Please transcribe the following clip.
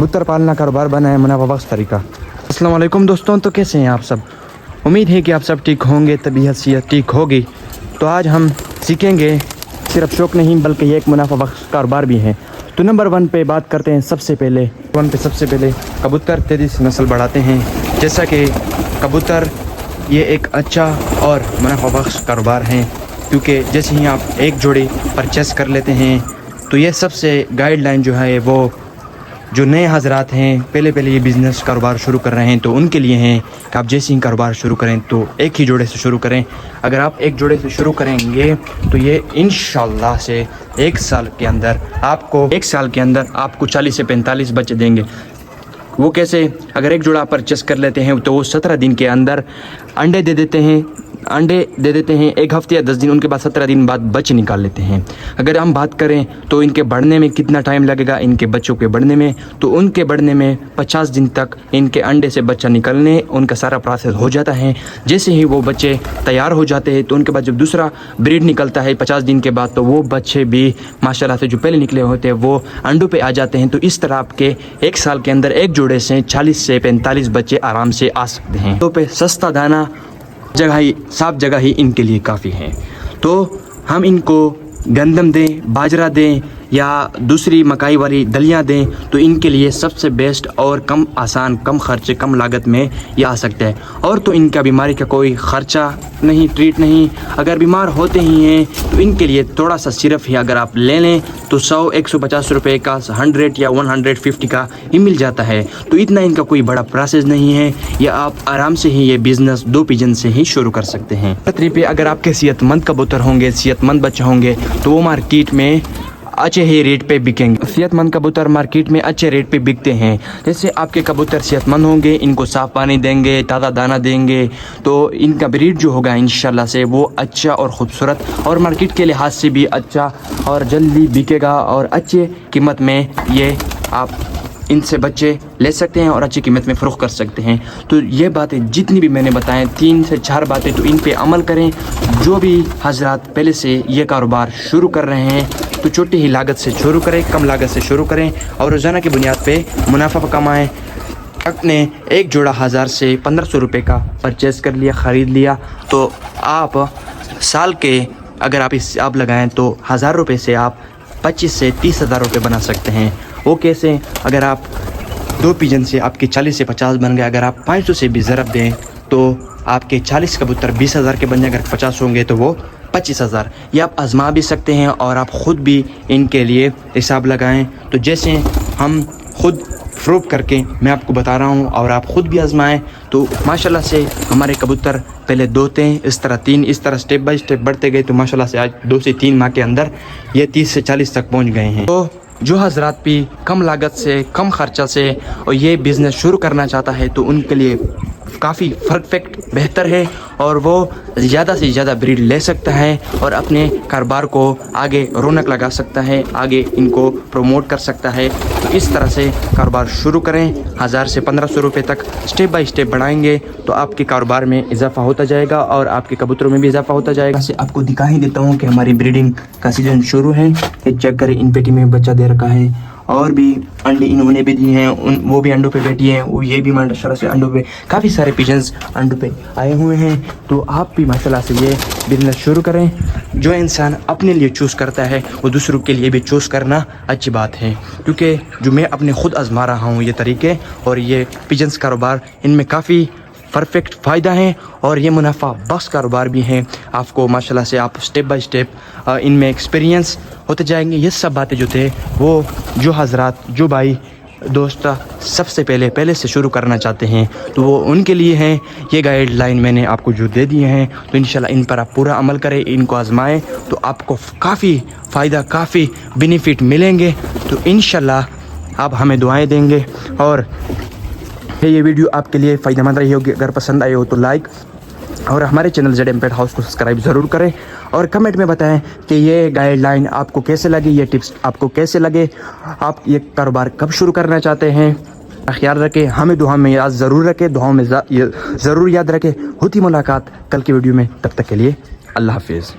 कबूतर पालना कारोबार बना है मुनाफा बख्श तरीका। अस्सलाम वालेकुम दोस्तों, तो कैसे हैं आप सब? उम्मीद है कि आप सब ठीक होंगे, तबीयत सेहत ठीक होगी। तो आज हम सीखेंगे सिर्फ शौक नहीं बल्कि ये एक मुनाफा बख्श कारोबार भी है। तो नंबर 1 पे बात करते हैं। सबसे पहले कबूतर तेज़ी से नस्ल बढ़ाते हैं। जैसा कि कबूतर ये एक अच्छा और मुनाफा बख्श कारोबार है, क्योंकि जैसे ही आप एक जोड़ी परचेस कर लेते हैं तो ये सबसे गाइडलाइन जो है वो जो नए हजरात हैं, पहले ये बिज़नेस कारोबार शुरू कर रहे हैं तो उनके लिए हैं कि आप जैसे ही कारोबार शुरू करें तो एक ही जोड़े से शुरू करें। अगर आप एक जोड़े से शुरू करेंगे तो ये इंशाल्लाह से एक साल के अंदर आपको 40 से 45 बच्चे देंगे। वो कैसे? अगर एक जोड़ा परचेस कर लेते हैं तो वो 17 दिन के अंदर अंडे दे देते हैं, एक हफ्ते या 10 दिन, उनके बाद 17 दिन बाद बच्चे निकाल लेते हैं। अगर हम बात करें तो इनके बढ़ने में कितना टाइम लगेगा, इनके बच्चों के बढ़ने में, तो उनके बढ़ने में 50 दिन तक इनके अंडे से बच्चा निकलने उनका सारा प्रोसेस हो जाता है। जैसे ही वो बच्चे तैयार हो जाते हैं तो उनके बाद जब दूसरा ब्रीड निकलता है 50 दिन के बाद, तो वो बच्चे भी माशाल्लाह से जो पहले निकले होते हैं वो अंडों पे आ जाते हैं। तो इस तरह आपके एक साल के अंदर एक जोड़े से 40 से 45 बच्चे आराम से आ सकते हैं। तो पे सस्ता दाना साफ जगह ही इनके लिए काफ़ी है। तो हम इनको गंदम दें, बाजरा दें या दूसरी मकाई वाली दलियाँ दें तो इनके लिए सबसे बेस्ट और कम आसान, कम खर्चे, कम लागत में ये आ सकता है। और तो इनका बीमारी का कोई ख़र्चा नहीं, ट्रीट नहीं। अगर बीमार होते ही हैं तो इनके लिए थोड़ा सा सिर्फ ही अगर आप ले लें तो 100-150 रुपये का 100 या 150 का ही मिल जाता है। तो इतना इनका कोई बड़ा प्रोसेस नहीं है। या आप आराम से ही ये बिज़नेस 2 पिजन से ही शुरू कर सकते हैं। पे अगर आपके सेहतमंद कबूतर होंगे, सेहतमंद बच्चे होंगे तो वो मार्केट में अच्छे ही रेट पे बिकेंगे। सेहतमंद कबूतर मार्केट में अच्छे रेट पे बिकते हैं। जैसे आपके कबूतर सेहतमंद होंगे, इनको साफ़ पानी देंगे, ताज़ा दाना देंगे, तो इनका ब्रीड जो होगा इंशाल्लाह से वो अच्छा और ख़ूबसूरत और मार्केट के लिहाज से भी अच्छा और जल्दी बिकेगा और अच्छे कीमत में ये आप इनसे बच्चे ले सकते हैं और अच्छी कीमत में फ़रोख्त कर सकते हैं। तो ये बातें जितनी भी मैंने बताएं, 3 से 4 बातें, तो इन पे अमल करें। जो भी हजरात पहले से ये कारोबार शुरू कर रहे हैं तो छोटी ही लागत से शुरू करें, कम लागत से शुरू करें और रोज़ाना की बुनियाद पे मुनाफा कमाएं। आपने एक जोड़ा 1000 से 1500 रुपये का परचेज़ कर लिया, ख़रीद लिया, तो आप साल के अगर आप लगाएं तो 1000 रुपये से आप 25 से 30 हज़ार रुपये बना सकते हैं। वो कैसे? अगर आप 2 पिजन से आपके 40 से 50 बन गए। अगर आप 500 से भी ज़रब दें तो आपके 40 कबूतर 20 हज़ार के बन जाए। अगर 50 होंगे तो वो 25 हज़ार। ये आप आजमा भी सकते हैं और आप ख़ुद भी इनके लिए हिसाब लगाएं। तो जैसे हम खुद प्रूव करके मैं आपको बता रहा हूँ और आप ख़ुद भी आजमाएं तो माशाल्लाह से हमारे कबूतर पहले 2 थे, इस तरह 3, इस तरह स्टेप बाय स्टेप बढ़ते गए। तो माशाल्लाह से आज 2 से 3 माह के अंदर ये 30 से 40 तक पहुँच गए हैं। तो जो हजरात भी कम लागत से, कम खर्चा से और ये बिज़नेस शुरू करना चाहता है तो उनके लिए काफ़ी परफेक्ट बेहतर है और वो ज़्यादा से ज़्यादा ब्रीड ले सकता है और अपने कारोबार को आगे रौनक लगा सकता है, आगे इनको प्रमोट कर सकता है। तो इस तरह से कारोबार शुरू करें। 1000 से 1500 रुपये तक स्टेप बाय स्टेप बढ़ाएंगे तो आपके कारोबार में इजाफा होता जाएगा और आपके कबूतरों में भी इजाफा होता जाएगा। ऐसे आपको दिखा ही देता हूँ कि हमारी ब्रीडिंग का सीज़न शुरू है। ये चेक करें, इन पेटी में बच्चा दे रखा है और भी अंडे इन्होंने भी दिए हैं, वो भी अंडों पे बैठी हैं, वो ये भी माशाल्लाह से अंडों पे, काफ़ी सारे पिजन्स अंडों पे आए हुए हैं। तो आप भी माशाल्लाह से ये बिज़नेस शुरू करें। जो इंसान अपने लिए चूज़ करता है वो दूसरों के लिए भी चूज़ करना अच्छी बात है, क्योंकि जो मैं अपने खुद आजमा रहा हूँ ये तरीके और ये पिजन्स कारोबार, इनमें काफ़ी परफेक्ट फ़ायदा है और ये मुनाफा बख्श कारोबार भी है। आपको माशाल्लाह से आप स्टेप बाय स्टेप इनमें एक्सपीरियंस होते जाएंगे। ये सब बातें जो थे वो जो हजरात, जो भाई दोस्त सबसे पहले से शुरू करना चाहते हैं तो वो उनके लिए हैं। ये गाइडलाइन मैंने आपको जो दे दिए हैं तो इंशाल्लाह इन पर आप पूरा अमल करें, इनको आजमाएं तो आपको काफ़ी फ़ायदा, काफ़ी बेनिफिट मिलेंगे। तो इंशाल्लाह आप हमें दुआएं देंगे और ये वीडियो आपके लिए फ़ायदेमंद रही होगी। अगर पसंद आई हो तो लाइक और हमारे चैनल ZM Pet House को सब्सक्राइब ज़रूर करें और कमेंट में बताएं कि ये गाइडलाइन आपको कैसे लगी, ये टिप्स आपको कैसे लगे, आप ये कारोबार कब शुरू करना चाहते हैं। ख्याल रखें, हमें दुआ में याद ज़रूर रखें, दुआओं में ज़रूर याद रखें। होती मुलाकात कल की वीडियो में, तब तक के लिए अल्लाह हाफिज़।